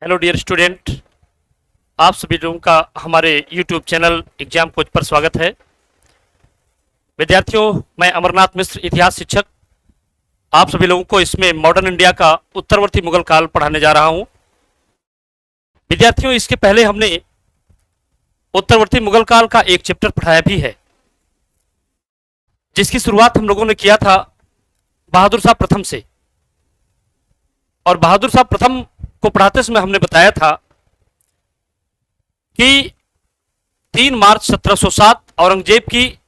Hello dear student. आप सभी लोगों का हमारे यूट्यूब चैनल एग्जाम कोच पर स्वागत है। विद्यार्थियों, मैं अमरनाथ मिश्र, इतिहास शिक्षक, आप सभी लोगों को इसमें मॉडर्न इंडिया का उत्तरवर्ती मुगल काल पढ़ाने जा रहा हूं। विद्यार्थियों, इसके पहले हमने उत्तरवर्ती मुगल काल का एक चैप्टर पढ़ाया भी है, जिसकी शुरुआत हम लोगों ने किया था बहादुर शाह प्रथम से। और बहादुर शाह प्रथम को पढ़ाते समय हमने बताया था कि 3 मार्च 1707 औरंगजेब की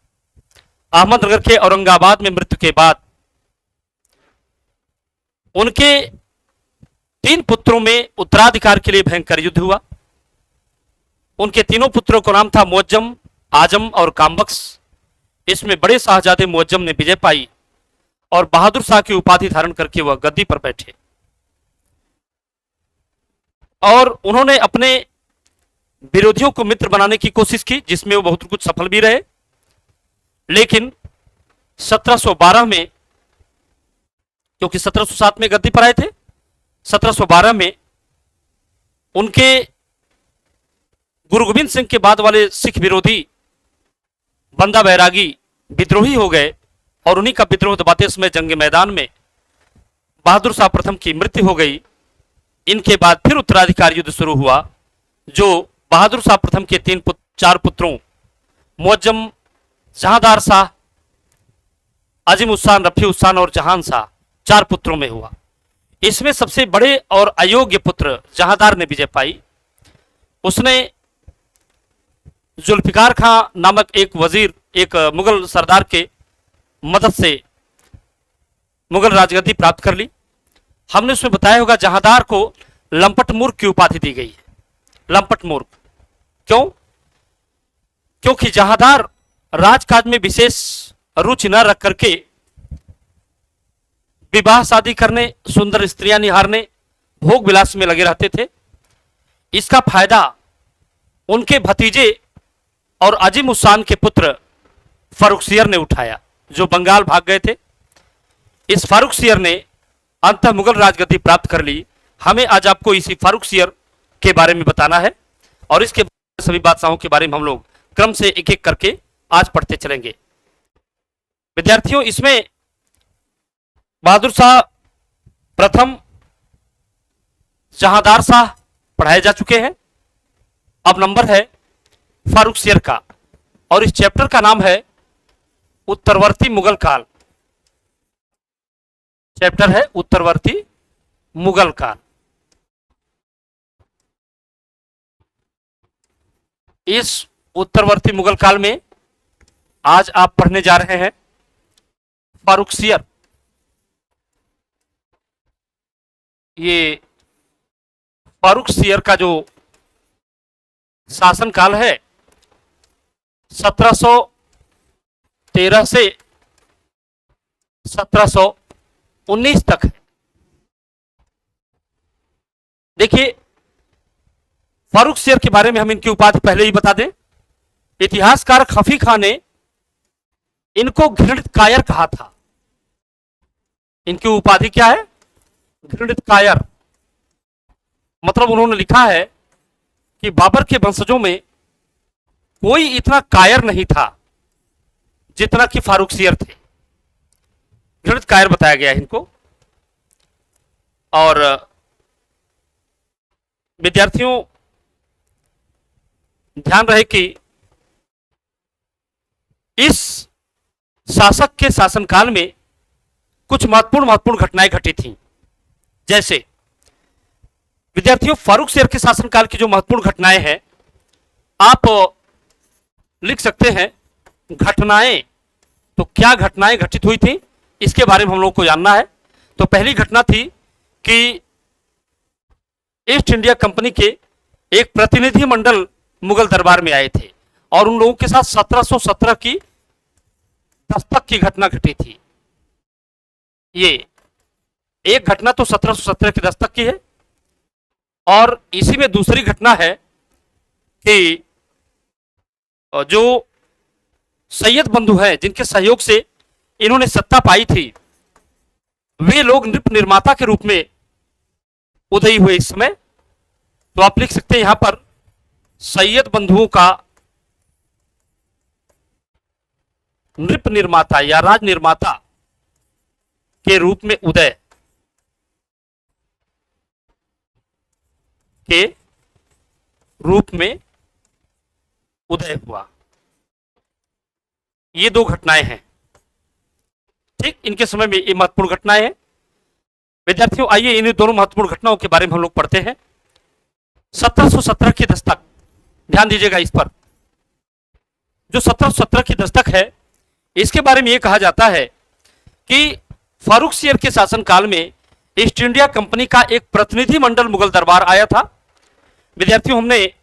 अहमदनगर के औरंगाबाद में मृत्यु के बाद उनके 3 पुत्रों में उत्तराधिकार के लिए भयंकर युद्ध हुआ। उनके तीनों पुत्रों का नाम था मुअज्जम, आजम और कामबख्श। इसमें बड़े शाहजादे मुअज्जम ने विजय पाई और बहादुर शाह की उपाधि धारण करके वह गद्दी पर बैठे और उन्होंने अपने विरोधियों को मित्र बनाने की कोशिश की, जिसमें वो बहुत कुछ सफल भी रहे। लेकिन 1712 में, क्योंकि 1707 में गद्दी पर आए थे, 1712 में उनके गुरु गोविंद सिंह के बाद वाले सिख विरोधी बंदा बैरागी विद्रोही हो गए और उन्हीं का विद्रोह दबाते समय जंग मैदान में बहादुर शाह प्रथम की मृत्यु हो गई। इनके बाद फिर उत्तराधिकार युद्ध शुरू हुआ, जो बहादुर शाह प्रथम के 4 पुत्रों मुअज्जम, जहांदार शाह, अजीम उस्सान, रफी उस्सान और जहान शाह 4 पुत्रों में हुआ। इसमें सबसे बड़े और अयोग्य पुत्र जहांदार ने विजय पाई। उसने जुल्फिकार खां नामक एक वजीर, एक मुगल सरदार के मदद से मुगल राजगद्दी प्राप्त कर ली। हमने उसमें बताया होगा जहांदार को लंपट मूर्ख की उपाधि दी गई है। लंपट मूर्ख क्यों? क्योंकि जहांदार राजकाज में विशेष रुचि न रख करके विवाह शादी करने, सुंदर स्त्रियां निहारने, भोग विलास में लगे रहते थे। इसका फायदा उनके भतीजे और अजीम उस्सान के पुत्र फारुखसियर ने उठाया, जो बंगाल भाग गए थे। इस फारुखसियर ने अंततः मुगल राजगद्दी प्राप्त कर ली। हमें आज आपको इसी फारुखसियर के बारे में बताना है और इसके सभी बादशाहों के बारे में हम लोग क्रम से एक एक करके आज पढ़ते चलेंगे। विद्यार्थियों, इसमें बहादुर शाह प्रथम, जहांदार शाह पढ़ाए जा चुके हैं। अब नंबर है फारुखसियर का और इस चैप्टर का नाम है उत्तरवर्ती मुगल काल। चैप्टर है उत्तरवर्ती मुगल काल। इस उत्तरवर्ती मुगल काल में आज आप पढ़ने जा रहे हैं फारुखसियर। ये फारुखसियर का जो शासनकाल है 1713 से 1719 तक है। देखिए, फारुखसियर के बारे में हम इनकी उपाधि पहले ही बता दें। इतिहासकार खफी खां ने इनको घृणित कायर कहा था। इनकी उपाधि क्या है? घृणित कायर। मतलब उन्होंने लिखा है कि बाबर के वंशजों में कोई इतना कायर नहीं था जितना कि फारुखसियर थे। घृणित कायर बताया गया है इनको। और विद्यार्थियों, ध्यान रहे कि इस शासक के शासनकाल में कुछ महत्वपूर्ण घटनाएं घटी थीं। जैसे विद्यार्थियों, फारुखसियर के शासनकाल की जो महत्वपूर्ण घटनाएं हैं, आप लिख सकते हैं घटनाएं। तो क्या घटनाएं घटित हुई थी, इसके बारे में हम लोग को जानना है। तो पहली घटना थी कि ईस्ट इंडिया कंपनी के एक प्रतिनिधि मंडल मुगल दरबार में आए थे और उन लोगों के साथ 1717 की दस्तक की घटना घटी थी। ये एक घटना तो 1717 की दस्तक की है। और इसी में दूसरी घटना है कि जो सैयद बंधु हैं, जिनके सहयोग से इन्होंने सत्ता पाई थी, वे लोग नृप निर्माता के रूप में उदयी हुए इस समय तो आप लिख सकते हैं यहां पर सैयद बंधुओं का नृप निर्माता या राज निर्माता के रूप में उदय के रूप में उदय हुआ। ये दो घटनाएं हैं, ठीक। इनके समय में ये महत्वपूर्ण घटनाएं हैं। विद्यार्थियों, आइए इन दोनों महत्वपूर्ण घटनाओं के बारे में हम लोग पढ़ते हैं। 1717 की दस्तक, ध्यान दीजिएगा इस पर। जो 1717 की दस्तक है, इसके बारे में यह कहा जाता है कि फारुखसियर के शासनकाल में ईस्ट इंडिया कंपनी का एक प्रतिनिधि मंडल मुगल दरबार आया था। विद्यार्थियों, हमने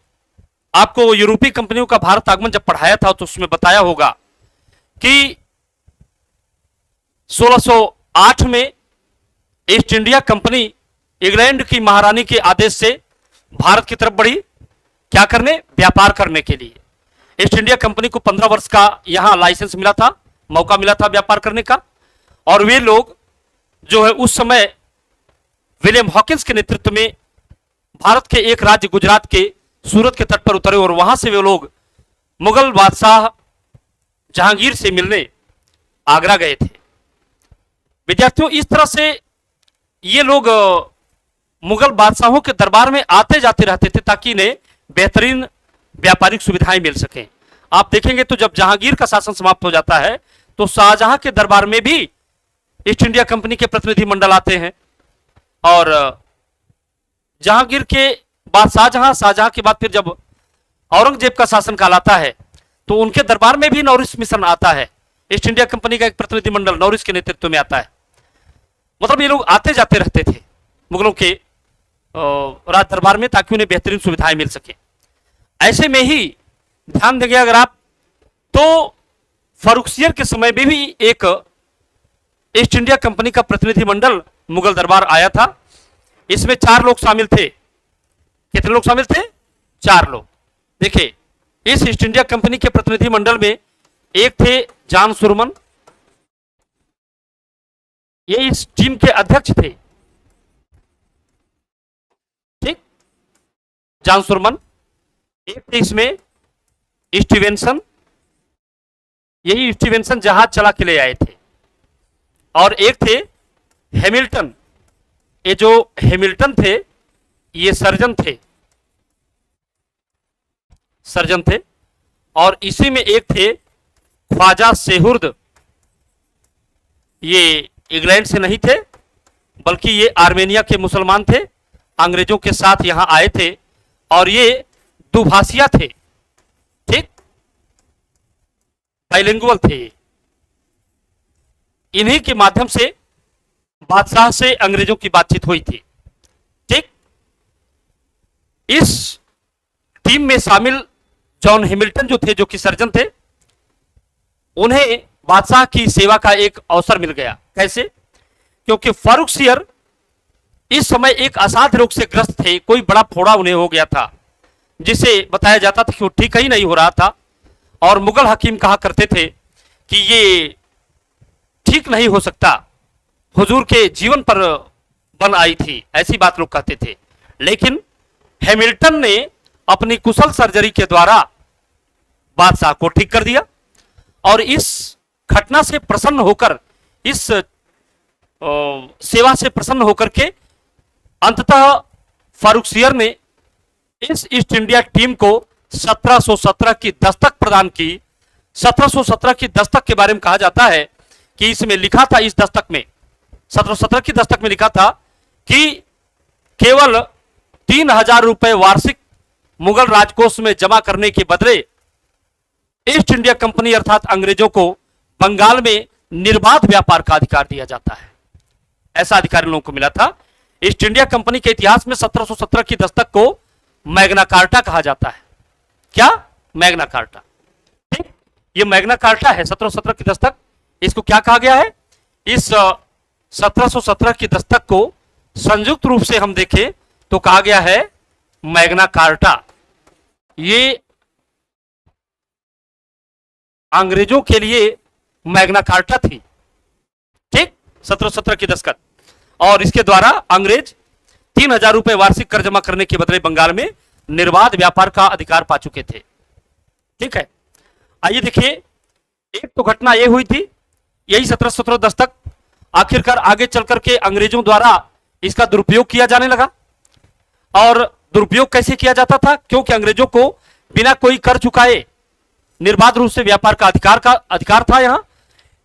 आपको यूरोपीय कंपनियों का भारत आगमन जब पढ़ाया था तो उसमें बताया होगा कि 1608 में ईस्ट इंडिया कंपनी इंग्लैंड की महारानी के आदेश से भारत की तरफ बढ़ी, क्या करने? व्यापार करने के लिए। ईस्ट इंडिया कंपनी को 15 वर्ष का यहां लाइसेंस मिला था, मौका मिला था व्यापार करने का। और वे लोग जो है उस समय विलियम हॉकिंस के नेतृत्व में भारत के एक राज्य गुजरात के सूरत के तट पर उतरे और वहां से वे लोग मुगल बादशाह जहांगीर से मिलने आगरा गए थे। विद्यार्थियों, इस तरह से ये लोग मुगल बादशाहों के दरबार में आते जाते रहते थे ताकि इन्हें बेहतरीन व्यापारिक सुविधाएं मिल सकें। आप देखेंगे तो जब जहांगीर का शासन समाप्त हो जाता है तो शाहजहां के दरबार में भी ईस्ट इंडिया कंपनी के प्रतिनिधि मंडल आते हैं। और जहांगीर के बाद शाहजहां के बाद फिर जब औरंगजेब का शासनकाल आता है तो उनके दरबार में भी नॉरिस मिशन आता है। ईस्ट इंडिया कंपनी का एक प्रतिनिधि मंडल नॉरिस के नेतृत्व में आता है। मतलब ये लोग आते जाते रहते थे मुगलों के राज दरबार में ताकि उन्हें बेहतरीन सुविधाएं मिल सके। ऐसे में ही ध्यान देंगे अगर आप तो फारुखसियर के समय में भी एक ईस्ट इंडिया कंपनी का प्रतिनिधि मंडल मुगल दरबार आया था। इसमें 4 लोग शामिल थे। कितने लोग शामिल थे? 4 लोग। देखिए, इस ईस्ट इंडिया कंपनी के प्रतिनिधि मंडल में एक थे जॉन सुरमन, ये इस टीम के अध्यक्ष थे, ठीक, जॉन सुरमन। एक थे इसमें स्टीवेंसन, यही स्टीवेंसन जहाज चला के ले आए थे। और एक थे हैमिल्टन, ये जो हैमिल्टन थे ये सर्जन थे। और इसी में एक थे ख्वाजा सेहुर्द, ये इंग्लैंड से नहीं थे बल्कि ये आर्मेनिया के मुसलमान थे, अंग्रेजों के साथ यहां आए थे और ये दुभाषिया थे, ठीक, बाइलिंगुअल थे। इन्हीं के माध्यम से बादशाह से अंग्रेजों की बातचीत हुई थी, ठीक। इस टीम में शामिल जॉन हैमिल्टन जो थे, जो कि सर्जन थे, उन्हें बादशाह की सेवा का एक अवसर मिल गया। कैसे? क्योंकि फारुखसियर इस समय एक असाध्य रोग से ग्रस्त थे। कोई बड़ा फोड़ा उन्हें हो गया था जिसे बताया जाता था कि वो ठीक ही नहीं हो रहा था। और मुगल हकीम कहा करते थे कि ये ठीक नहीं हो सकता, हुजूर के जीवन पर बन आई थी, ऐसी बात लोग कहते थे। लेकिन हैमिल्टन ने अपनी कुशल सर्जरी के द्वारा बादशाह को ठीक कर दिया। और इस घटना से प्रसन्न होकर, इस सेवा से प्रसन्न होकर के अंततः फारुखसियर ने इस ईस्ट इंडिया टीम को 1717 की दस्तक प्रदान की। 1717 की दस्तक के बारे में कहा जाता है कि इसमें लिखा था, इस दस्तक में 1717 की दस्तक में लिखा था कि केवल 3000 रुपए वार्षिक मुगल राजकोष में जमा करने के बदले ईस्ट इंडिया कंपनी अर्थात अंग्रेजों को बंगाल में निर्बाध व्यापार का अधिकार दिया जाता है। ऐसा अधिकार लोगों को मिला था। ईस्ट इंडिया कंपनी के इतिहास में 1717 की दस्तक को मैग्ना कार्टा कहा जाता है। क्या? मैग्ना कार्टा, ठीक। ये मैग्ना कार्टा है 1717 की दस्तक। इसको क्या कहा गया है? इस 1717 की दस्तक को संयुक्त रूप से हम देखें तो कहा गया है मैग्ना कार्टा। ये अंग्रेजों के लिए मैग्ना कार्टा थी, ठीक, 1717 की दस्तक। और इसके द्वारा अंग्रेज 3,000 रुपए वार्षिक कर जमा करने के बदले बंगाल में निर्बाध व्यापार का अधिकार पा चुके थे। ठीक है, आइए देखिए, एक तो घटना यह हुई थी, यही 1717 दस्तक आखिरकार आगे चल करके अंग्रेजों द्वारा इसका दुरुपयोग किया जाने लगा। और दुरुपयोग कैसे किया जाता था? क्योंकि अंग्रेजों को बिना कोई कर चुकाए निर्बाध रूप से व्यापार का अधिकार था यहां,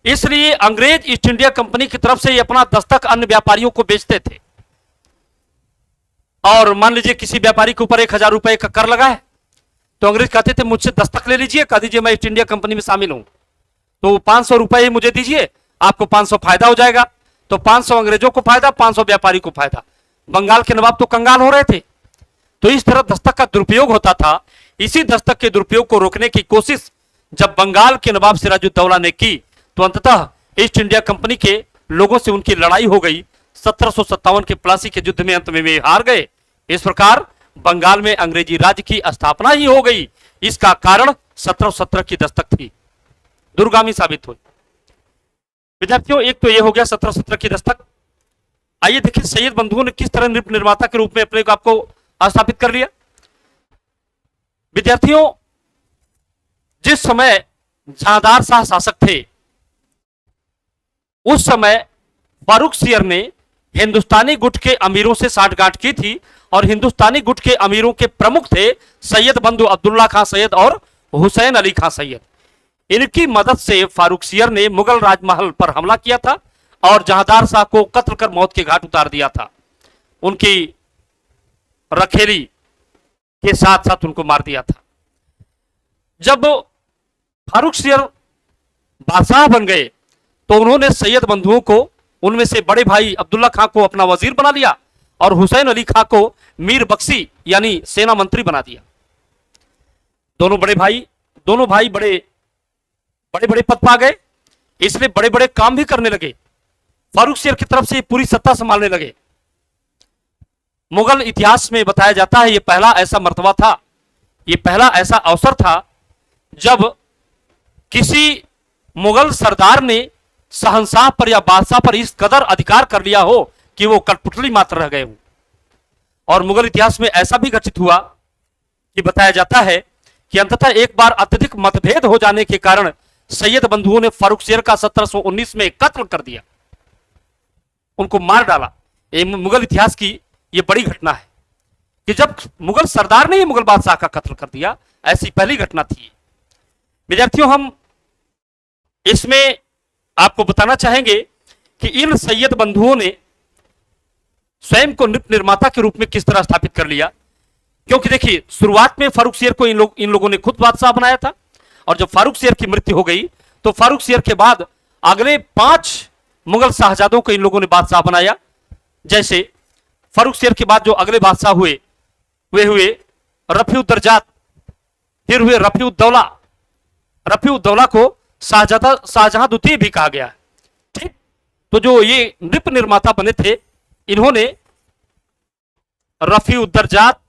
इसलिए अंग्रेज ईस्ट इंडिया कंपनी की तरफ से ही अपना दस्तक अन्य व्यापारियों को बेचते थे। और मान लीजिए किसी व्यापारी के ऊपर 1,000 रुपए का कर लगा है, तो अंग्रेज कहते थे मुझसे दस्तक ले लीजिए, कह दीजिए मैं ईस्ट इंडिया कंपनी में शामिल हूं, तो 500 रुपए ही मुझे दीजिए, आपको 500 फायदा हो जाएगा। तो 500 अंग्रेजों को फायदा, 500 व्यापारी को फायदा। बंगाल के नवाब तो कंगाल हो रहे थे। तो इस तरह दस्तक का दुरुपयोग होता था। इसी दस्तक के दुरुपयोग को रोकने की कोशिश जब बंगाल के नवाब सिराजुद्दौला ने की, तो अंततः ईस्ट इंडिया कंपनी के लोगों से उनकी लड़ाई हो गई। 1757 के प्लासी के युद्ध में अंत में वे हार गए। इस प्रकार बंगाल में अंग्रेजी राज्य की स्थापना ही हो गई। इसका कारण 1717 की दस्तक थी, दुर्गामी साबित हुई। विद्यार्थियों, एक तो यह हो गया 1717 की दस्तक। आइए देखिए सैयद बंधुओं ने किस तरह नृप निर्माता के रूप में अपने आप को स्थापित कर लिया। विद्यार्थियों, जिस समय जहांदार शाह शासक थे, उस समय फारूक सियर ने हिंदुस्तानी गुट के अमीरों से साठगांठ की थी। और हिंदुस्तानी गुट के अमीरों के प्रमुख थे सैयद बंधु अब्दुल्ला खां सैयद और हुसैन अली खां सैयद। इनकी मदद से फारूक सियर ने मुगल राजमहल पर हमला किया था और जहांदार शाह को कत्ल कर मौत के घाट उतार दिया था। उनकी रखेली के साथ साथ उनको मार दिया था। जब फारूक सियर बादशाह बन गए, तो उन्होंने सैयद बंधुओं को, उनमें से बड़े भाई अब्दुल्ला खां को अपना वजीर बना लिया और हुसैन अली खां को मीर बख्शी यानी सेना मंत्री बना दिया। दोनों भाई बड़े बड़े पद पा गए, इसलिए बड़े बड़े काम भी करने लगे। फारूक सियर की तरफ से पूरी सत्ता संभालने लगे। मुगल इतिहास में बताया जाता है, यह पहला ऐसा मर्तबा था, यह पहला ऐसा अवसर था जब किसी मुगल सरदार ने शहंशाह पर या बादशाह पर इस कदर अधिकार कर लिया हो कि वो कठपुतली मात्र रह गए हों। और मुगल इतिहास में ऐसा भी घटित हुआ कि बताया जाता है कि अंततः एक बार अत्यधिक मतभेद हो जाने के कारण सैयद बंधुओं ने फारूक सियर का 1719 में कत्ल कर दिया, उनको मार डाला। ये मुगल इतिहास की ये बड़ी घटना है कि जब मुगल सरदार ने ही मुगल बादशाह का कत्ल कर दिया, ऐसी पहली घटना थी। विद्यार्थियों, हम इसमें आपको बताना चाहेंगे कि इन सैयद बंधुओं ने स्वयं को नृप निर्माता के रूप में किस तरह स्थापित कर लिया। क्योंकि देखिए, शुरुआत में फारूक सियर को इन लोगों ने खुद बादशाह बनाया था, और जब फारूक सियर की मृत्यु हो गई, तो फारूक सियर के बाद अगले 5 मुगल शाहजादों को इन लोगों ने बादशाह बनाया। जैसे फारूक सियर के बाद जो अगले बादशाह हुए, वे हुए रफीउद्दर्जात, फिर हुए रफीउद्दौला। रफीउद्दौला को शाहजहां द्वितीय भी कहा गया है। ठीक, तो जो ये नृप निर्माता बने थे, इन्होंने रफीउद्दर्जात,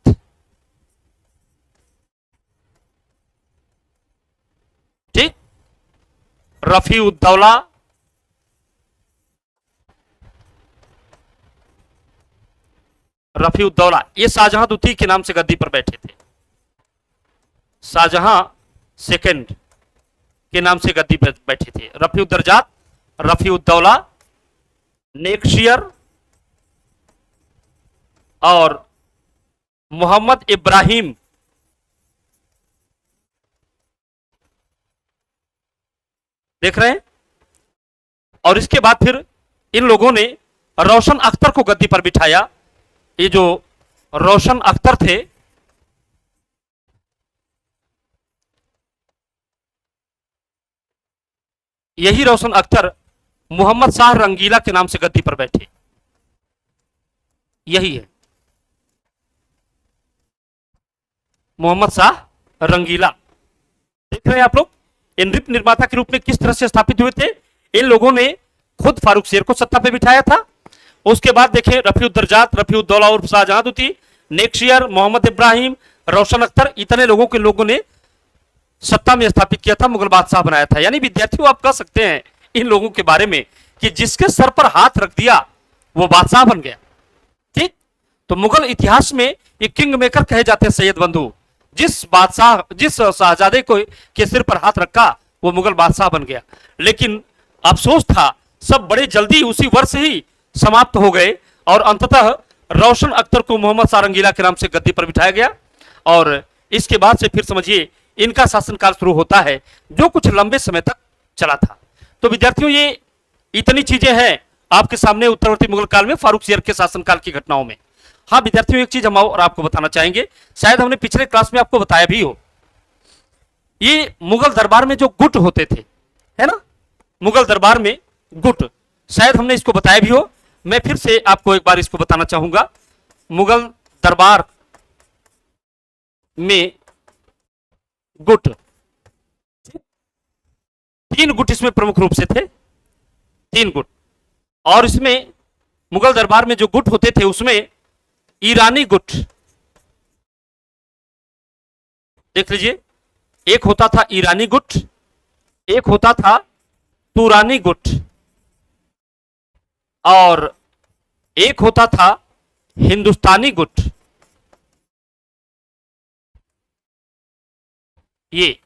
ठीक, रफीउद्दौला, रफीउद्दौला, ये शाहजहां द्वितीय के नाम से गद्दी पर बैठे थे। शाहजहां सेकंड के नाम से गद्दी पर बैठे थे। रफीउद्दर्जात, रफीउद्दौला, नेक्शियर और मोहम्मद इब्राहिम देख रहे हैं। और इसके बाद फिर इन लोगों ने रोशन अख्तर को गद्दी पर बिठाया। ये जो रोशन अख्तर थे, यही रोशन अख्तर मोहम्मद शाह रंगीला के नाम से गद्दी पर बैठे, यही है मोहम्मद शाह रंगीला। देख रहे हैं आप लोग, इन नृप निर्माता के रूप में किस तरह से स्थापित हुए थे। इन लोगों ने खुद फारूक सियर को सत्ता पे बिठाया था। उसके बाद देखें, रफीउद्दर्जात, रफीउद्दौला और शाहजहां द्वितीय, नेक्शियर, मोहम्मद इब्राहिम, रोशन अख्तर, इतने लोगों ने सत्ता में स्थापित किया था, मुगल बादशाह बनाया था। यानी विद्यार्थियों, आप कह सकते हैं इन लोगों के बारे में कि जिसके सर पर हाथ रख दिया वो बादशाह बन गया। ठीक, तो मुगल इतिहास में ये किंग मेकर कहे जाते हैं सैयद बंधु। जिस शाहजादे को के सिर पर हाथ रखा वो मुगल बादशाह बन गया। लेकिन अफसोस था सब बड़े जल्दी उसी वर्ष ही समाप्त हो गए और अंततः रोशन अख्तर को मोहम्मद शाह रंगीला के नाम से गद्दी पर बिठाया गया और इसके बाद से फिर समझिए इनका शासनकाल शुरू होता है जो कुछ लंबे समय तक चला था। तो विद्यार्थियों ये इतनी चीजें हैं आपके सामने उत्तरवर्ती मुगल काल में फारूक सियर के शासनकाल की घटनाओं में। हाँ विद्यार्थियों एक चीज हम और आपको बताना चाहेंगे, शायद हमने पिछले क्लास में आपको बताया भी हो, ये मुगल दरबार में जो गुट होते थे, है ना, मुगल दरबार में गुट, शायद हमने इसको बताया भी हो। मैं फिर से आपको एक बार इसको बताना चाहूंगा। मुगल दरबार में गुट, 3 गुट इसमें प्रमुख रूप से थे, 3 गुट। और इसमें मुगल दरबार में जो गुट होते थे उसमें ईरानी गुट, देख लीजिए, एक होता था ईरानी गुट, एक होता था तुरानी गुट और एक होता था हिंदुस्तानी गुट। ये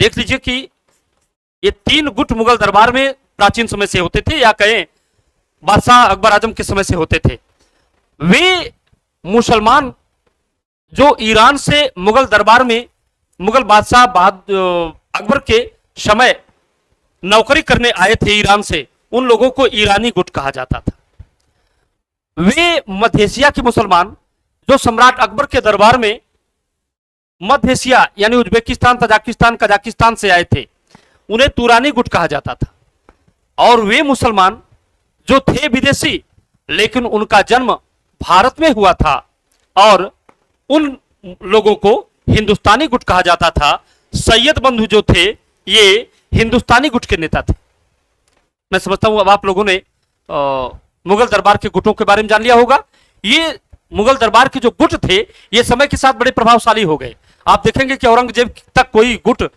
देख लीजिए कि ये 3 गुट मुगल दरबार में प्राचीन समय से होते थे या कहें बादशाह अकबर आजम के समय से होते थे। वे मुसलमान जो ईरान से मुगल दरबार में मुगल बादशाह अकबर के समय नौकरी करने आए थे ईरान से, उन लोगों को ईरानी गुट कहा जाता था। वे मध्य एशिया के मुसलमान जो सम्राट अकबर के दरबार में मध्य एशिया यानी उज्बेकिस्तान, तजाकिस्तान, कजाकिस्तान से आए थे, उन्हें तुरानी गुट कहा जाता था। और वे मुसलमान जो थे विदेशी लेकिन उनका जन्म भारत में हुआ था और उन लोगों को हिंदुस्तानी गुट कहा जाता था। सैयद बंधु जो थे ये हिंदुस्तानी गुट के नेता थे। मैं समझता हूं अब आप लोगों ने मुगल दरबार के गुटों के बारे में जान लिया होगा। ये मुगल दरबार के जो गुट थे ये समय के साथ बड़े प्रभावशाली हो गए। आप देखेंगे कि औरंगजेब तक कोई गुट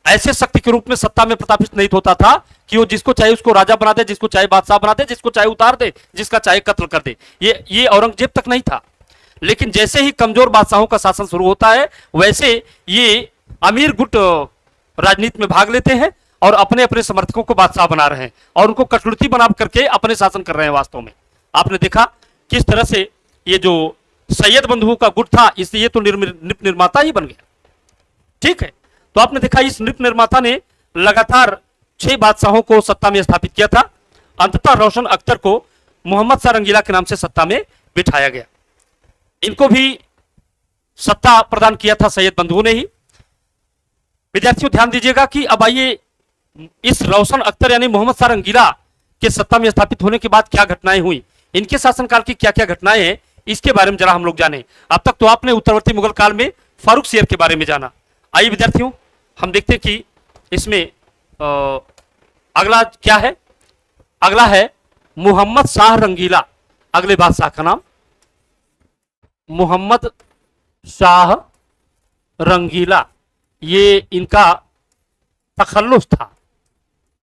ऐसे शक्ति के रूप में सत्ता में प्रतापित नहीं होता था कि वो जिसको चाहे उसको राजा बना दे, जिसको चाहे बादशाह बना दे, जिसको चाहे उतार दे, जिसका चाहे कत्ल कर दे। ये औरंगजेब तक नहीं था। लेकिन जैसे ही कमजोर बादशाहों का शासन शुरू होता है वैसे ये अमीर गुट राजनीति में भाग लेते हैं और अपने अपने समर्थकों को बादशाह बना रहे हैं और उनको कठपुतली बना करके अपने शासन कर रहे हैं। वास्तव में आपने देखा किस तरह से ये जो सैयद बंधुओं का गुट था इससे ये तो नृप निर्माता ही बन गया। ठीक है, तो आपने देखा इस नृप निर्माता ने लगातार 6 बादशाहों को सत्ता में स्थापित किया था। अंततः रोशन अख्तर को मोहम्मद शाह रंगीला के नाम से सत्ता में बिठाया गया। इनको भी सत्ता प्रदान किया था सैयद बंधुओं ने ही। विद्यार्थियों ध्यान दीजिएगा कि अब आइए इस रोशन अख्तर यानी मोहम्मद शाह रंगीला के सत्ता में स्थापित होने के बाद क्या घटनाएं हुई, इनके शासनकाल की क्या क्या घटनाएं हैं, इसके बारे में जरा हम लोग जाने। अब तक तो आपने उत्तरवर्ती मुगल काल में फारूक सियर के बारे में जाना। आइए विद्यार्थियों हम देखते हैं कि इसमें अगला क्या है। अगला है मोहम्मद शाह रंगीला। अगले बादशाह का नाम मोहम्मद शाह रंगीला। ये इनका तखल्लुस था,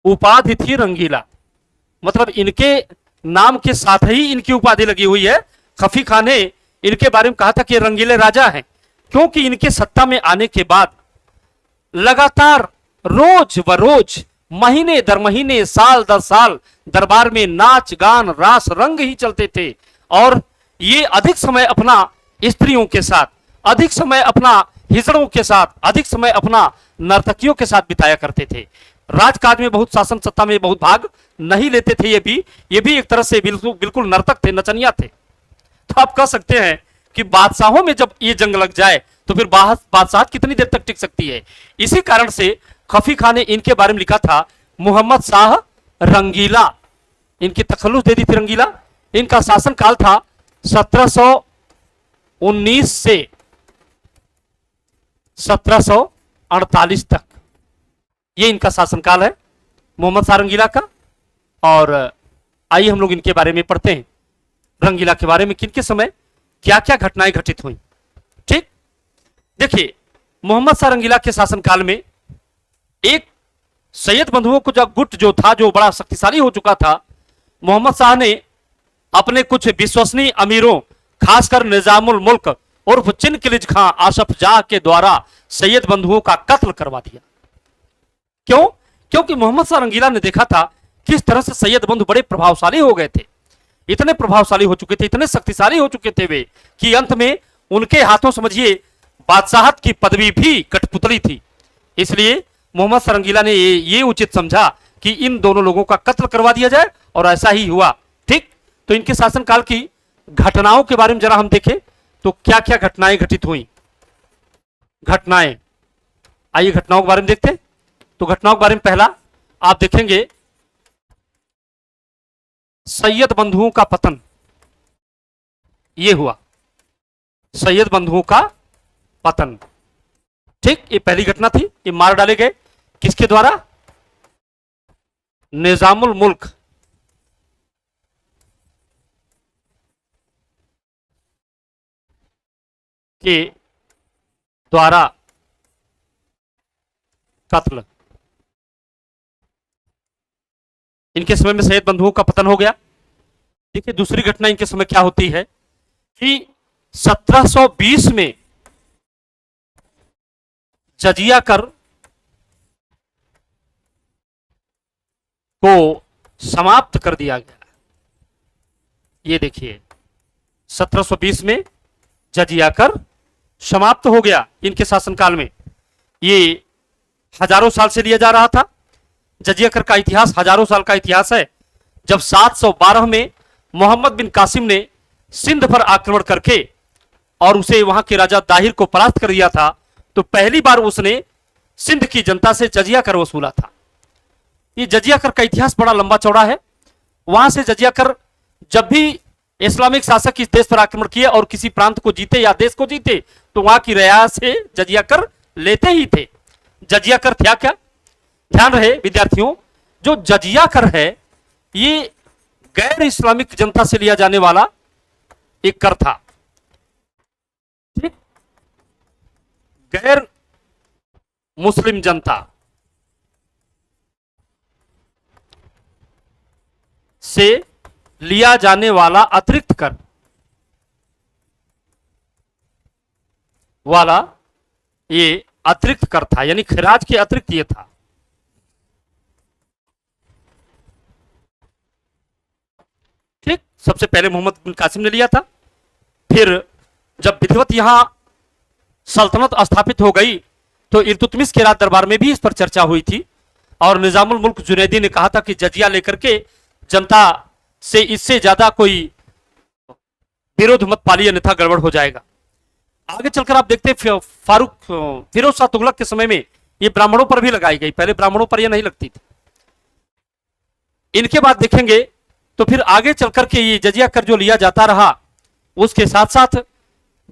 उपाधि थी रंगीला, मतलब इनके नाम के साथ ही इनकी उपाधि लगी हुई है। खफी खान ने इनके बारे में कहा था कि रंगीले राजा हैं, क्योंकि इनके सत्ता में आने के बाद लगातार रोज व रोज, महीने दर महीने, साल दर साल दरबार में नाच गान रास रंग ही चलते थे और ये अधिक समय अपना स्त्रियों के साथ, अधिक समय अपना हिजड़ों के साथ, अधिक समय अपना नर्तकियों के साथ बिताया करते थे। राजकाज में बहुत, शासन सत्ता में बहुत भाग नहीं लेते थे। ये भी एक तरह से बिल्कुल नर्तक थे, नचनिया थे। तो आप कह सकते हैं कि बादशाहों में जब ये जंग लग जाए तो फिर बादशाह कितनी देर तक टिक सकती है। इसी कारण से खफी खान ने इनके बारे में लिखा था मोहम्मद शाह रंगीला। इनकी तखल्लुस दे दी थी रंगीला। इनका शासन काल था 1719 से 1748 तक। ये इनका शासनकाल है मोहम्मद शाह रंगीला का। और आइए हम लोग इनके बारे में पढ़ते हैं, रंगीला के बारे में किनके समय क्या क्या घटनाएं घटित हुई। ठीक, देखिए मोहम्मद शाह रंगीला के शासनकाल में एक सैयद बंधुओं को जब गुट जो था, जो बड़ा शक्तिशाली हो चुका था, मोहम्मद शाह ने अपने कुछ विश्वसनीय अमीरों खासकर निजामुल मुल्क उर्फ चिनकिलिज खां आसफ जाह के द्वारा सैयद बंधुओं का कत्ल करवा दिया। क्यों? क्योंकि मोहम्मद शाह रंगीला ने देखा था किस तरह से सैयद बंधु बड़े प्रभावशाली हो गए थे, इतने प्रभावशाली हो चुके थे, इतने शक्तिशाली हो चुके थे वे कि अंत में उनके हाथों समझिए बादशाहत की पदवी भी कठपुतली थी। इसलिए मोहम्मद शाह रंगीला ने ये उचित समझा कि इन दोनों लोगों का कत्ल करवा दिया जाए, और ऐसा ही हुआ। ठीक, तो इनके शासनकाल की घटनाओं के बारे में जरा हम देखें तो क्या क्या घटनाएं घटित हुई। घटनाएं, आइए घटनाओं के बारे में देखते हैं। तो घटनाओं के बारे में पहला आप देखेंगे सैयद बंधुओं का पतन, यह हुआ सैयद बंधुओं का पतन। ठीक, ये पहली घटना थी। ये मार डाले गए किसके द्वारा? निजामुल मुल्क के द्वारा कत्ल। इनके समय में सैयद बंधुओं का पतन हो गया। देखिए दूसरी घटना इनके समय क्या होती है कि 1720 में जजिया कर को समाप्त कर दिया गया। ये देखिए 1720 में जजिया कर समाप्त हो गया इनके शासनकाल में। ये हजारों साल से लिया जा रहा था। जजिया कर का इतिहास हजारों साल का इतिहास है। जब 712 में मोहम्मद बिन कासिम ने सिंध पर आक्रमण करके और उसे वहां के राजा दाहिर को परास्त कर दिया था, तो पहली बार उसने सिंध की जनता से जजिया कर वसूला था। ये जजिया कर का इतिहास बड़ा लंबा चौड़ा है। वहां से जजिया कर, जब भी इस्लामिक शासक इस देश पर आक्रमण किए और किसी प्रांत को जीते या देश को जीते, तो वहां की रियासत से जजिया कर लेते ही थे। जजिया कर था क्या? ध्यान रहे विद्यार्थियों, जो जजिया कर है ये गैर इस्लामिक जनता से लिया जाने वाला एक कर था। ठीक, गैर मुस्लिम जनता से लिया जाने वाला अतिरिक्त कर वाला ये अतिरिक्त कर था, यानी खराज के अतिरिक्त ये था। ठीक, सबसे पहले मोहम्मद बिन कासिम ने लिया था। फिर जब विधिवत यहां सल्तनत स्थापित हो गई तो इल्तुतमिश के राज दरबार में भी इस पर चर्चा हुई थी, और निजामुल मुल्क जुनैदी ने कहा था कि जजिया लेकर के जनता से इससे ज्यादा कोई विरोध मत पालिए, अन्यथा गड़बड़ हो जाएगा। आगे चलकर आप देखते हैं फिरोज शाह तुगलक के समय में ये ब्राह्मणों पर भी लगाई गई। पहले ब्राह्मणों पर ये नहीं लगती थी। इनके बाद देखेंगे तो फिर आगे चलकर के ये जजिया कर जो लिया जाता रहा, उसके साथ साथ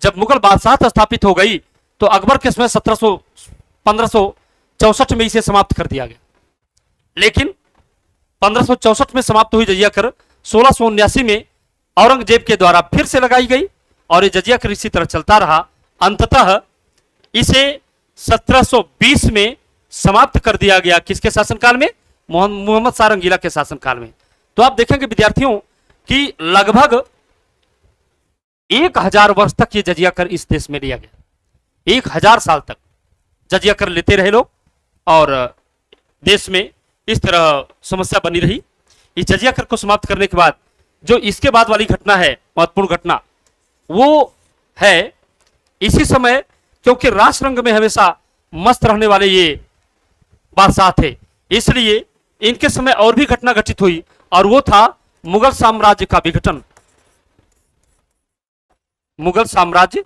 जब मुगल बादशाहत स्थापित हो गई तो अकबर के समय 1564 में इसे समाप्त कर दिया गया। लेकिन 1564 में समाप्त हुई जजिया कर 1679 में औरंगजेब के द्वारा फिर से लगाई गई, और ये जजिया कर इसी तरह चलता रहा। अंततः इसे 1720 में समाप्त कर दिया गया। किसके शासनकाल में? मोहम्मद शाह रंगीला के शासनकाल में। तो आप देखेंगे विद्यार्थियों कि लगभग 1000 वर्ष तक ये जजिया कर इस देश में लिया गया। 1000 साल तक जजिया कर लेते रहे लोग, और देश में इस तरह समस्या बनी रही। इस जजिया कर को समाप्त करने के बाद जो इसके बाद वाली घटना है, महत्वपूर्ण घटना, वो है इसी समय, क्योंकि राष्ट्ररंग में हमेशा मस्त रहने वाले ये बादशाह थे, इसलिए इनके समय और भी घटना घटित हुई, और वो था मुगल साम्राज्य का विघटन। मुगल साम्राज्य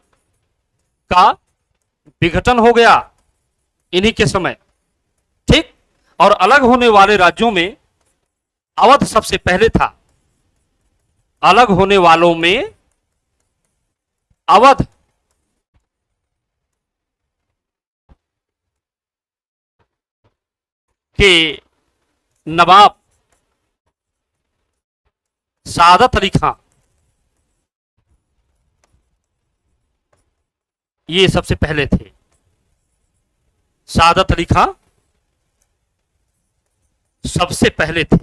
का विघटन हो गया इन्हीं के समय। ठीक, और अलग होने वाले राज्यों में अवध सबसे पहले था। अलग होने वालों में अवध के नवाब सादत अली खां, ये सबसे पहले थे। सादत अली खां सबसे पहले थे।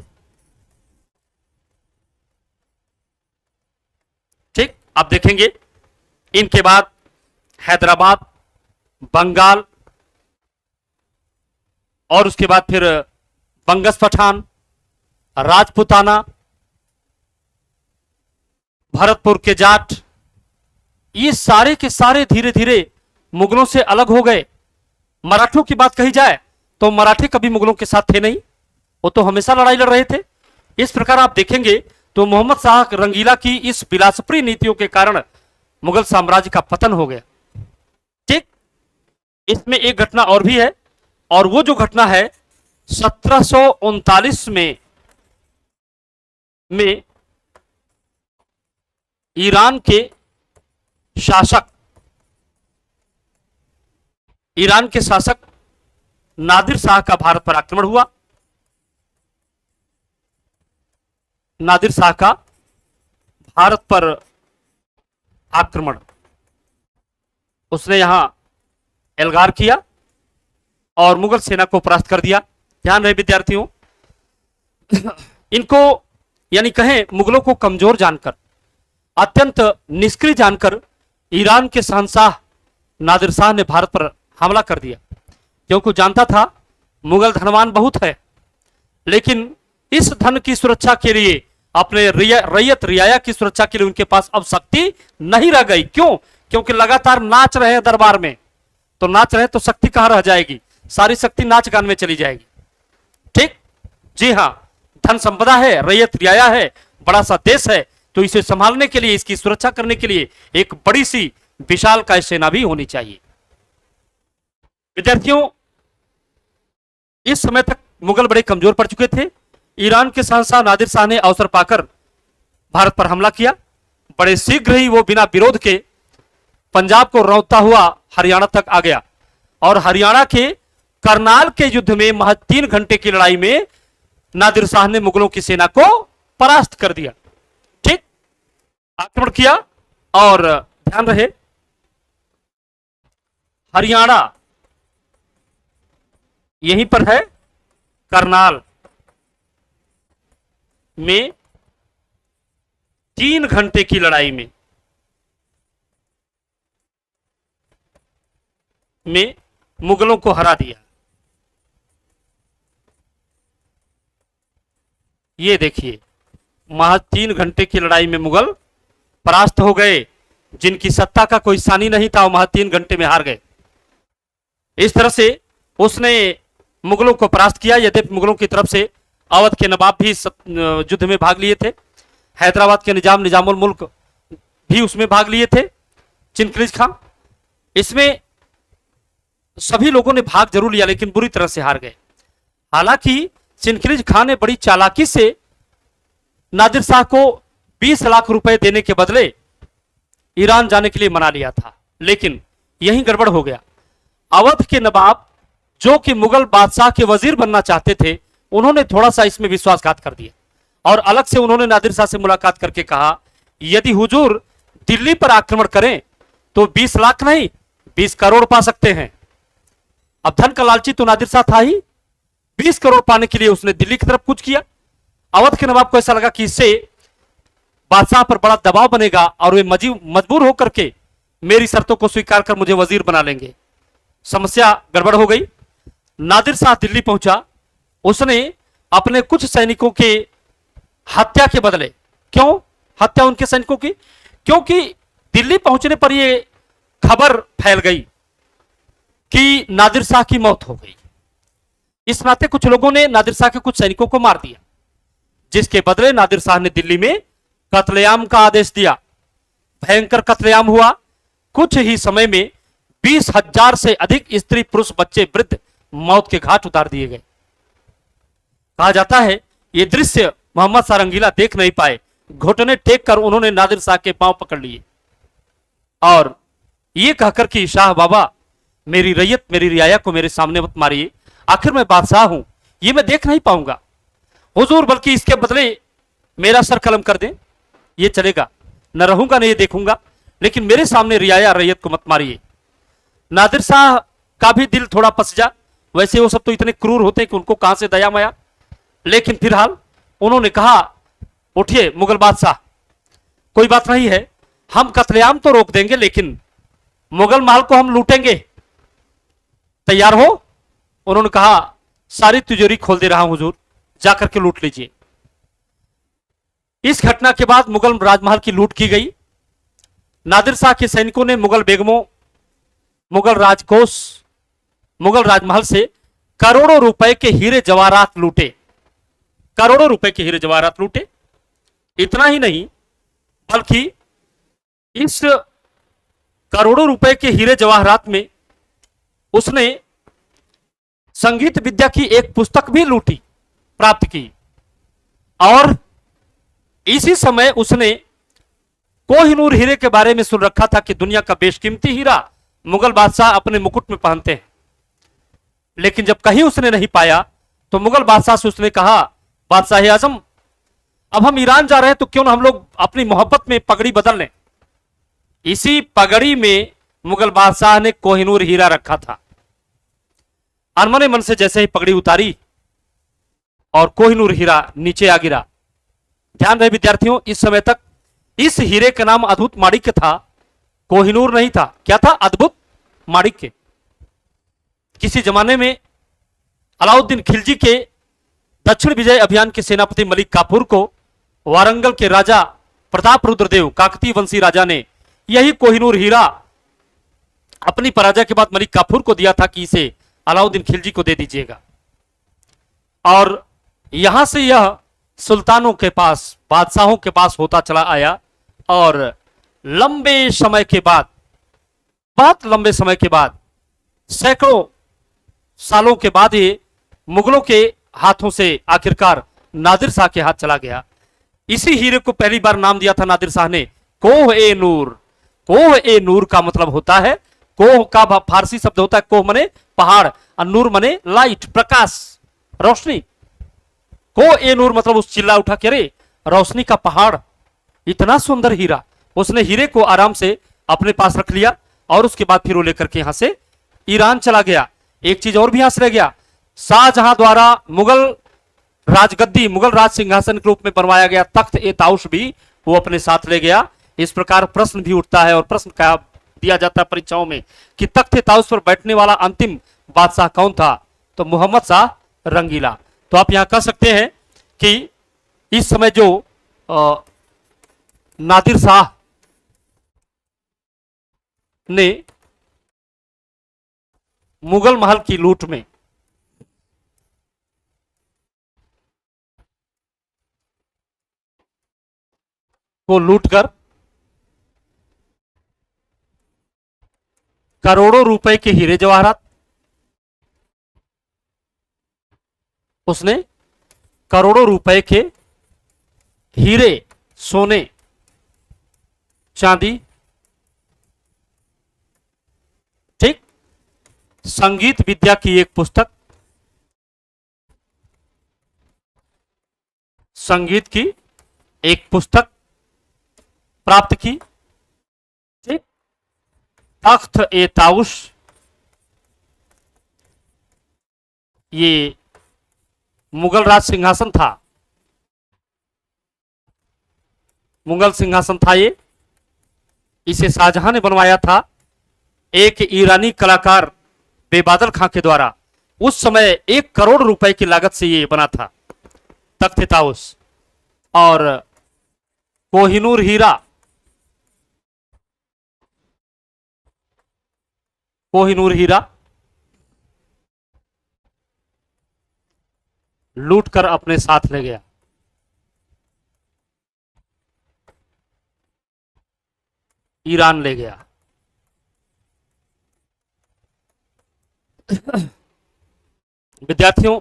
ठीक, आप देखेंगे इनके बाद हैदराबाद, बंगाल और उसके बाद फिर बंगस पठान, राजपुताना, भरतपुर के जाट, ये सारे के सारे धीरे धीरे मुगलों से अलग हो गए। मराठों की बात कही जाए तो मराठे कभी मुगलों के साथ थे नहीं, वो तो हमेशा लड़ाई लड़ रहे थे। इस प्रकार आप देखेंगे तो मोहम्मद शाह रंगीला की इस विलासप्रिय नीतियों के कारण मुगल साम्राज्य का पतन हो गया। ठीक, इसमें एक घटना और भी है, और वो जो घटना है 1739 में ईरान के शासक नादिर शाह का भारत पर आक्रमण हुआ। नादिर शाह का भारत पर आक्रमण, उसने यहां एल्गार किया और मुगल सेना को परास्त कर दिया। ध्यान रहे विद्यार्थियों, इनको यानी कहें मुगलों को कमजोर जानकर, अत्यंत निष्क्रिय जानकर ईरान के शहंशाह नादिर शाह ने भारत पर हमला कर दिया, क्योंकि जानता था मुगल धनवान बहुत है, लेकिन इस धन की सुरक्षा के लिए, अपने रैयत रियाया की सुरक्षा के लिए उनके पास अब शक्ति नहीं रह गई। क्यों? क्योंकि लगातार नाच रहे हैं दरबार में, तो नाच रहे तो शक्ति कहां रह जाएगी, सारी शक्ति नाच गान में चली जाएगी। ठीक, जी हां, धन संपदा है, रैयत रियाया है, बड़ा सा देश है, तो इसे संभालने के लिए, इसकी सुरक्षा करने के लिए एक बड़ी सी विशालकाय सेना भी होनी चाहिए। विद्यार्थियों, इस समय तक मुगल बड़े कमजोर पड़ चुके थे। ईरान के शहंशाह नादिर शाह ने अवसर पाकर भारत पर हमला किया। बड़े शीघ्र ही वो बिना विरोध के पंजाब को रौंदता हुआ हरियाणा तक आ गया, और हरियाणा के करनाल के युद्ध में महज 3 घंटे की लड़ाई में नादिर शाह ने मुगलों की सेना को परास्त कर दिया। ठीक, आक्रमण किया, और ध्यान रहे हरियाणा यहीं पर है, करनाल में 3 घंटे की लड़ाई में मुगलों को हरा दिया। ये देखिए, महज 3 घंटे की लड़ाई में मुगल परास्त हो गए। जिनकी सत्ता का कोई सानी नहीं था, वो महज 3 घंटे में हार गए। इस तरह से उसने मुगलों को परास्त किया। यद्यपि मुगलों की तरफ से अवध के नवाब भी युद्ध में भाग लिए थे, हैदराबाद के निजामुल मुल्क भी उसमें भाग लिए थे, चिनक्रिज खां, इसमें सभी लोगों ने भाग जरूर लिया, लेकिन बुरी तरह से हार गए। हालांकि चिनक्रिज खां ने बड़ी चालाकी से नादिर शाह को 20 लाख रुपए देने के बदले ईरान जाने के लिए मना लिया था, लेकिन यही गड़बड़ हो गया। अवध के नवाब, जो कि मुगल बादशाह के वजीर बनना चाहते थे, उन्होंने थोड़ा सा इसमें विश्वासघात कर दिया, और अलग से उन्होंने नादिर शाह से मुलाकात करके कहा, यदि हुजूर दिल्ली पर आक्रमण करें तो 20 लाख नहीं 20 करोड़ पा सकते हैं। अब धन का लालची तो नादिर शाह था ही, 20 करोड़ पाने के लिए उसने दिल्ली की तरफ कुछ किया। अवध के नवाब को ऐसा लगा कि इससे बादशाह पर बड़ा दबाव बनेगा और वे मजबूर होकर के मेरी शर्तों को स्वीकार कर मुझे वजीर बना लेंगे। समस्या गड़बड़ हो गई। नादिर शाह दिल्ली पहुंचा, उसने अपने कुछ सैनिकों के हत्या के बदले, क्यों हत्या उनके सैनिकों की? क्योंकि दिल्ली पहुंचने पर यह खबर फैल गई कि नादिर शाह की मौत हो गई। इस नाते कुछ लोगों ने नादिर शाह के कुछ सैनिकों को मार दिया, जिसके बदले नादिर शाह ने दिल्ली में कत्लेआम का आदेश दिया। भयंकर कत्लेआम हुआ। कुछ ही समय में 20,000 से अधिक स्त्री, पुरुष, बच्चे, वृद्ध मौत के घाट उतार दिए गए। कहा जाता है यह दृश्य मोहम्मद शाह रंगीला देख नहीं पाए, घुटने टेक कर उन्होंने नादिर शाह के पांव पकड़ लिए और यह कहकर कि शाह बाबा, मेरी रैयत, मेरी रियाया को मेरे सामने मत मारिए, आखिर मैं बादशाह हूं, यह मैं देख नहीं पाऊंगा हुजूर, बल्कि इसके बदले मेरा सर कलम कर दें, यह चलेगा, न रहूंगा न ये देखूंगा, लेकिन मेरे सामने रियाया रैयत को मत मारिए। नादिर शाह का भी दिल थोड़ा पसजा, वैसे वो सब तो इतने क्रूर होते हैं कि उनको कहां से दया माया, लेकिन फिलहाल उन्होंने कहा, उठिए मुगल बादशाह, कोई बात नहीं है, हम कत्लेआम तो रोक देंगे लेकिन मुगल महल को हम लूटेंगे, तैयार हो? उन्होंने कहा सारी तिजोरी खोल दे रहा हूं हुजूर, जाकर के लूट लीजिए। इस घटना के बाद मुगल राजमहल की लूट की गई। नादिर शाह के सैनिकों ने मुगल बेगमों, मुगल राजकोष, मुगल राजमहल से करोड़ों रुपए के हीरे जवाहरात लूटे, करोड़ों रुपए के हीरे जवाहरात लूटे। इतना ही नहीं बल्कि इस करोड़ों रुपए के हीरे जवाहरात में उसने संगीत विद्या की एक पुस्तक भी लूटी, प्राप्त की। और इसी समय उसने कोहिनूर हीरे के बारे में सुन रखा था कि दुनिया का बेशकीमती हीरा मुगल बादशाह अपने मुकुट में पहनते हैं। लेकिन जब कहीं उसने नहीं पाया तो मुगल बादशाह से उसने कहा, बादशाह आजम, अब हम ईरान जा रहे हैं तो क्यों ना हम लोग अपनी मोहब्बत में पगड़ी बदल लें। इसी पगड़ी में मुगल बादशाह ने कोहिनूर हीरा रखा था। अनमने मन से जैसे ही पगड़ी उतारी और कोहिनूर हीरा नीचे आ गिरा। ध्यान रहे विद्यार्थियों, इस समय तक इस हीरे का नाम अद्भुत माणिक्य था, कोहिनूर नहीं था। क्या था? अद्भुत माणिक्य। किसी जमाने में अलाउद्दीन खिलजी के दक्षिण विजय अभियान के सेनापति मलिक काफूर को वारंगल के राजा प्रताप रुद्रदेव, काकतीय वंशी राजा ने यही कोहिनूर हीरा अपनी पराजय के बाद मलिक काफूर को दिया था कि इसे अलाउद्दीन खिलजी को दे दीजिएगा। और यहां से यह सुल्तानों के पास, बादशाहों के पास होता चला आया। और लंबे समय के बाद, बहुत लंबे समय के बाद, सैकड़ों सालों के बाद ये मुगलों के हाथों से आखिरकार नादिर शाह के हाथ चला गया। इसी हीरे को पहली बार नाम दिया था नादिर शाह ने कोह ए नूर। कोह ए नूर का मतलब होता है, कोह का फारसी शब्द होता है कोह मने पहाड़ और नूर मने लाइट, प्रकाश, रोशनी। कोह ए नूर मतलब उस चिल्ला उठा के अरे रोशनी का पहाड़, इतना सुंदर हीरा। उसने हीरे को आराम से अपने पास रख लिया और उसके बाद फिर वो लेकर के यहां से ईरान चला गया। एक चीज और भी यहां से रह गया, शाहजहां द्वारा मुगल राजगद्दी, मुगल राज सिंहासन के रूप में बनवाया गया तख्त ए ताउश भी वो अपने साथ ले गया। इस प्रकार प्रश्न भी उठता है और प्रश्न क्या दिया जाता है परीक्षाओं में कि तख्त ए ताउश पर बैठने वाला अंतिम बादशाह कौन था? तो मोहम्मद शाह रंगीला। तो आप यहां कह सकते हैं कि इस समय जो नादिर शाह ने मुगल महल की लूट में को लूटकर करोड़ों रुपए के हीरे जवाहरात, उसने करोड़ों रुपए के हीरे, सोने, चांदी, ठीक, संगीत विद्या की एक पुस्तक, संगीत की एक पुस्तक प्राप्त की, ठीक, तख्त ए ताउश, ये मुगल राज सिंहासन था, मुगल सिंहासन था ये, इसे शाहजहां ने बनवाया था एक ईरानी कलाकार बेबादल खां के द्वारा। उस समय 1 करोड़ रुपए की लागत से ये बना था तख्त ए ताउश। और कोहिनूर हीरा, कोहिनूर हीरा लूटकर अपने साथ ले गया। ईरान ले गया। विद्यार्थियों,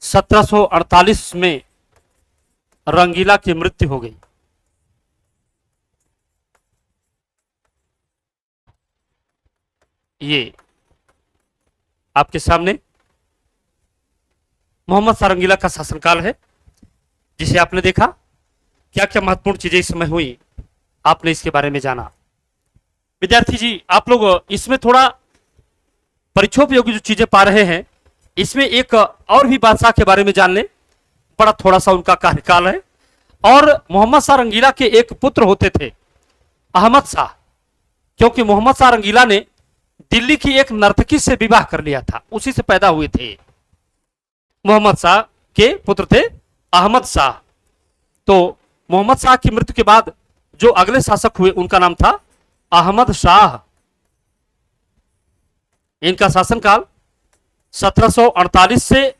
1748 में रंगीला की मृत्यु हो गई। ये आपके सामने मोहम्मद शाह रंगीला का शासनकाल है, जिसे आपने देखा। क्या क्या महत्वपूर्ण चीजें इस समय हुई, आपने इसके बारे में जाना। विद्यार्थी जी, आप लोग इसमें थोड़ा परीक्षोपयोगी जो चीजें पा रहे हैं, इसमें एक और भी बादशाह के बारे में जान लें। बड़ा थोड़ा सा उनका कार्यकाल है। और मोहम्मद शाह रंगीला के एक पुत्र होते थे, अहमद शाह, क्योंकि मोहम्मद शाह रंगीला ने दिल्ली की एक नर्तकी से विवाह कर लिया था, उसी से पैदा हुए थे। मोहम्मद शाह के पुत्र थे अहमद शाह। तो मोहम्मद शाह की मृत्यु के बाद जो अगले शासक हुए उनका नाम था अहमद शाह। इनका शासनकाल 1748 से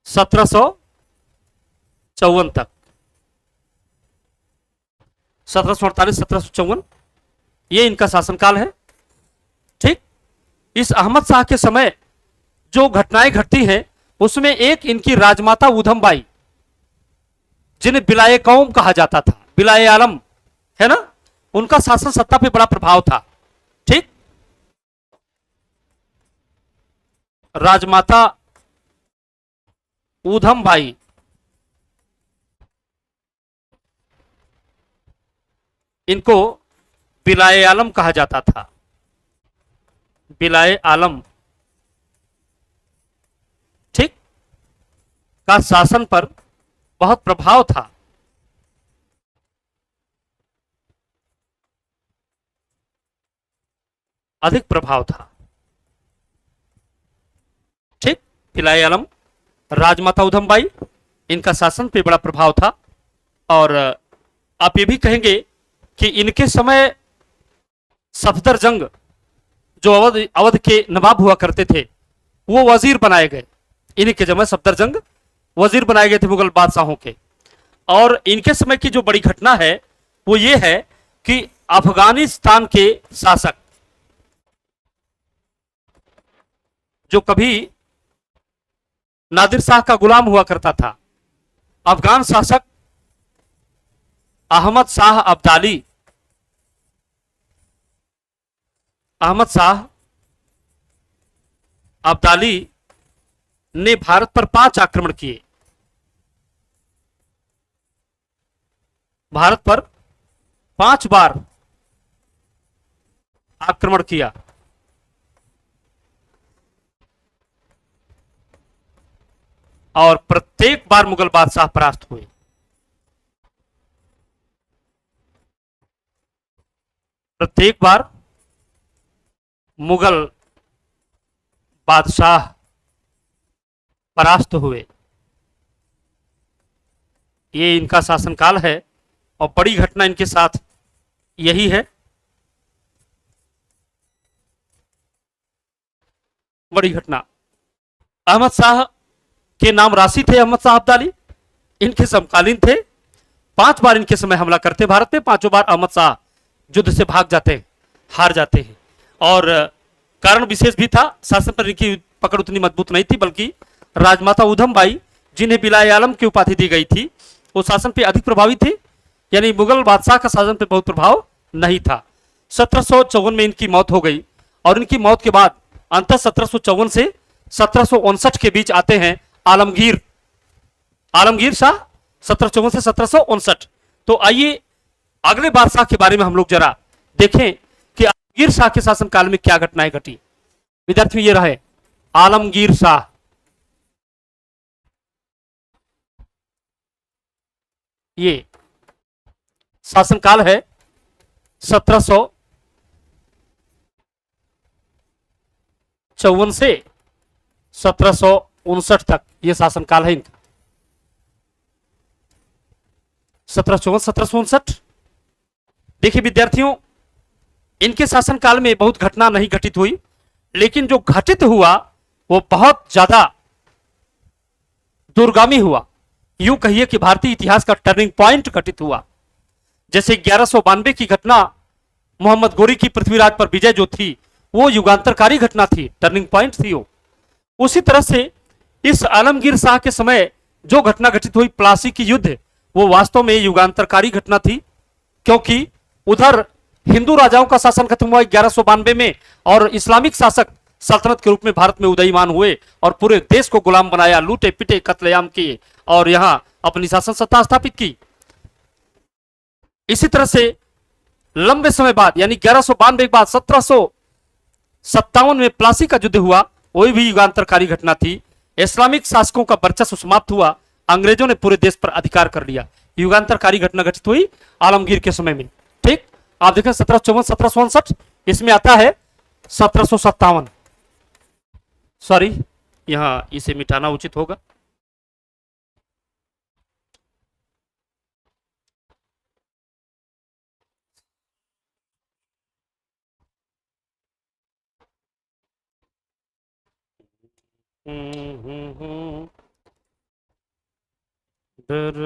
1754 तक, 1748-1754 ये इनका शासनकाल है। ठीक, इस अहमद शाह के समय जो घटनाएं घटती हैं उसमें एक इनकी राजमाता ऊधम बाई, जिन्हें बिलाए कौम कहा जाता था, बिलाए आलम है ना, उनका शासन सत्ता पे बड़ा प्रभाव था। ठीक, राजमाता ऊधम बाई, इनको बिलाए आलम कहा जाता था, बिलाए आलम। ठीक, का शासन पर बहुत प्रभाव था। अधिक प्रभाव था। ठीक, बिलाए आलम, राजमाता ऊधम बाई, इनका शासन पे बड़ा प्रभाव था। और आप ये भी कहेंगे कि इनके समय सफदरजंग, जो अवध के नवाब हुआ करते थे, वो वजीर बनाए गए। इन्हीं के समय सफदरजंग वजीर बनाए गए थे मुगल बादशाहों के। और इनके समय की जो बड़ी घटना है वो ये है कि अफगानिस्तान के शासक, जो कभी नादिर शाह का गुलाम हुआ करता था, अफगान शासक अहमद शाह अब्दाली, अहमद शाह अब्दाली ने भारत पर 5 आक्रमण किए। भारत पर 5 बार आक्रमण किया। और प्रत्येक बार मुगल बादशाह परास्त हुए। प्रत्येक बार मुगल बादशाह परास्त हुए। ये इनका शासनकाल है और बड़ी घटना इनके साथ यही है। बड़ी घटना, अहमद शाह के नाम राशि थे अहमद शाह अब्दाली, इनके समकालीन थे। 5 बार इनके समय हमला करते भारत पे, 5 बार अहमद शाह युद्ध से भाग जाते हैं, हार जाते हैं। और कारण विशेष भी था, शासन पर इनकी पकड़ उतनी मजबूत नहीं थी, बल्कि राजमाता ऊधम बाई, जिन्हें बिलाए आलम की उपाधि दी गई थी, वो शासन पे अधिक प्रभावी थे। यानी मुगल बादशाह का शासन पे बहुत प्रभाव नहीं था। 1754 में इनकी मौत हो गई। और इनकी मौत के बाद अंततः 1754 से 1759 के बीच आते हैं आलमगीर, आलमगीर शाह, 1754 से 1759। तो आइए अगले बादशाह के बारे में हम लोग जरा देखें कि आलमगीर शाह के शासनकाल में क्या घटनाएं घटी। विद्यार्थियों, ये रहे आलमगीर शाह। ये शासनकाल है 1754 से 1759 तक, ये शासनकाल है इनका। 1754-1759। देखिए विद्यार्थियों, इनके शासनकाल में बहुत घटना नहीं घटित हुई, लेकिन जो घटित हुआ वो बहुत ज्यादा दूरगामी हुआ। यूं कहिए कि भारतीय इतिहास का टर्निंग पॉइंट घटित हुआ। जैसे 1192 की घटना, मोहम्मद गोरी की पृथ्वीराज पर विजय जो थी, वो युगांतरकारी घटना थी, टर्निंग पॉइंट थी वो। उसी तरह से इस आलमगीर शाह के समय जो घटना घटित हुई, प्लासी की युद्ध, वो वास्तव में युगांतरकारी घटना थी। क्योंकि उधर हिंदू राजाओं का शासन खत्म हुआ 1192 में, और इस्लामिक शासक सल्तनत के रूप में भारत में उदयमान हुए और पूरे देश को गुलाम बनाया, लूटे पिटे, कत्लेआम किए और यहां अपनी शासन सत्ता स्थापित की। इसी तरह से लंबे समय बाद, यानी 1192 के बाद 1757 में प्लासी का युद्ध हुआ, वही भी युगांतरकारी घटना थी। इस्लामिक शासकों का वर्चस्व समाप्त हुआ, अंग्रेजों ने पूरे देश पर अधिकार कर लिया। युगांतरकारी घटना घटित हुई आलमगीर के समय में। ठीक, आप देखें 1754, 1759, इसमें आता है 1757। सॉरी, यहां इसे मिटाना उचित होगा। डर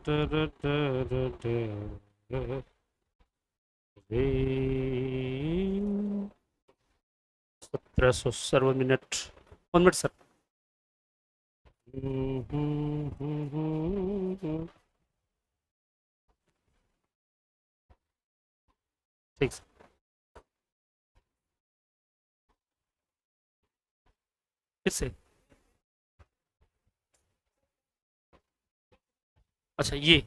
डर डर डर 1700 सर, 1 मिनट, 1 मिनट सर। ठीक सर। फिर से, अच्छा ये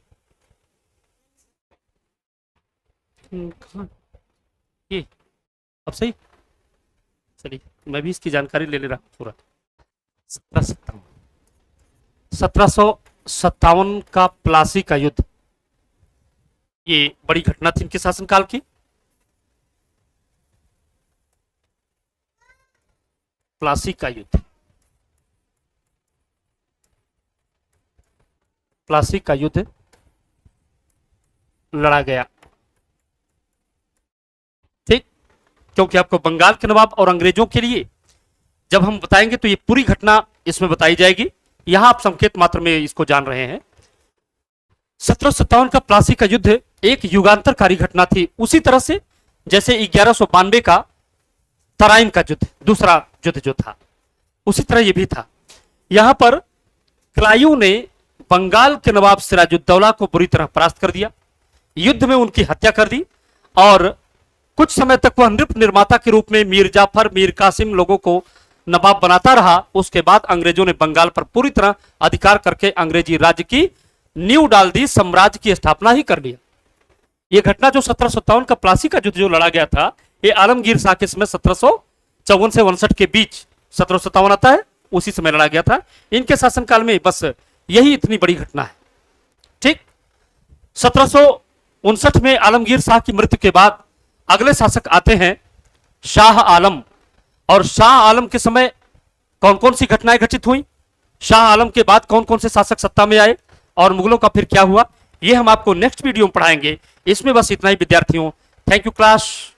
कहाँ, ये अब सही। चलिए मैं भी इसकी जानकारी ले ले रहा हूँ पूरा। 1757, 1757 का प्लासी का युद्ध, ये बड़ी घटना थी इनके शासनकाल की। प्लासी का युद्ध, प्लासी का युद्ध लड़ा गया, ठीक। क्योंकि आपको बंगाल के नवाब और अंग्रेजों के लिए जब हम बताएंगे तो ये पूरी घटना इसमें बताई जाएगी, यहां आप संकेत मात्र में इसको जान रहे हैं। 1757 का प्लासी का युद्ध एक युगांतरकारी घटना थी, उसी तरह से जैसे 1192 का तराइन का युद्ध, दूसरा युद्ध जो था, उसी तरह यह भी था। यहां पर क्लाइव ने बंगाल के नवाब सिराजुद्दौला को बुरी तरह परास्त कर दिया, युद्ध में उनकी हत्या कर दी, और कुछ समय तक वह नृप निर्माता के रूप में मीर जाफर, मीर कासिम लोगों को नवाब बनाता रहा। उसके बाद अंग्रेजों ने बंगाल पर पूरी तरह अधिकार करके अंग्रेजी राज्य की नींव डाल दी, साम्राज्य की स्थापना ही कर लिया। यह घटना जो 1757 का प्लासी का युद्ध जो लड़ा गया था, ये आलमगीर शाह के समय 1754 से 59 के बीच, 1757 आता है, उसी समय लड़ा गया था। इनके शासनकाल में बस यही इतनी बड़ी घटना है, ठीक। 1759 में आलमगीर शाह की मृत्यु के बाद अगले शासक आते हैं शाह आलम। और शाह आलम के समय कौन कौन सी घटनाएं घटित हुई, शाह आलम के बाद कौन कौन से शासक सत्ता में आए, और मुगलों का फिर क्या हुआ, यह हम आपको नेक्स्ट वीडियो में पढ़ाएंगे। इसमें बस इतना ही विद्यार्थियों। Thank you class.